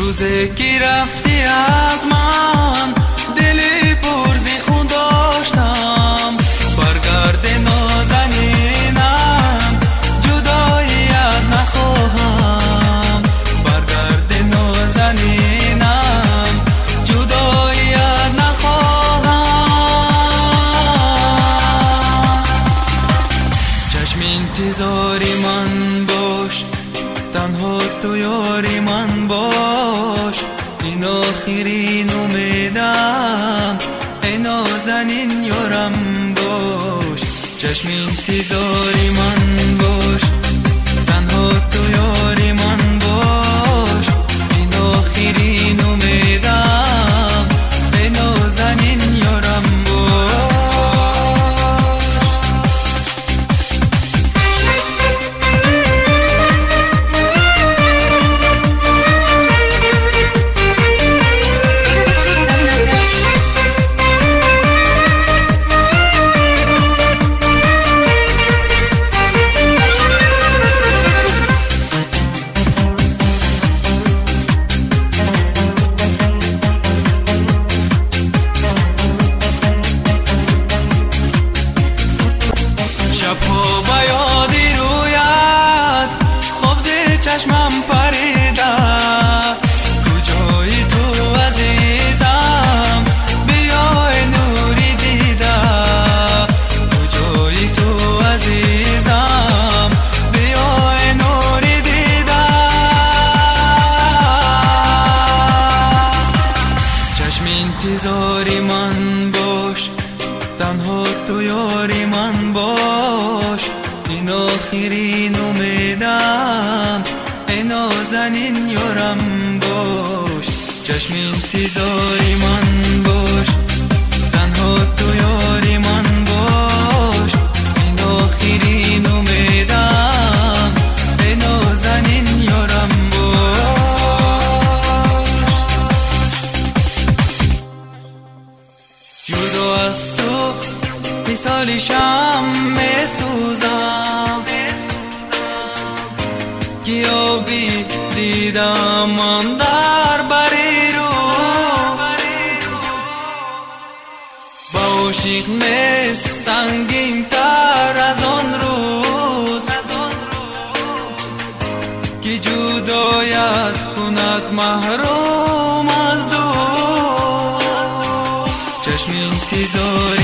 روزی که رفتی از من دلی پر ز خون داشتم، برگرد نازنینم جداییت نخواهم، برگرد نازنینم جداییت نخواهم. چشم انتظاری من باش، تنها تو یاری من باش، این آخرین امیدم ای نازنین یارم باش. چشم انتظاری من باش، تنها تو یاری من باش، این آخرین امیدم ای نازنین یارم باش. شبها با یادی رویت خواب زیر چشمم پریده، کجایی تو عزیزم بیای نوری دیده، کجایی تو عزیزم بیای نوری دیده. چشم انتظاری من باش، تنها تو یاری من باش، این آخرین امیدم ای نازنین یارم باش. چشم انتظاری من باش، تنها تو یاری من باش، این آخرین امیدم ای نازنین یارم باش. جدا از تو مثال شم میسوزم، گیابی دیدم من در بری رو، با عاشق نیست سنگین تر از آن روز که جدایت کند محروم از دوست. چشم انتظار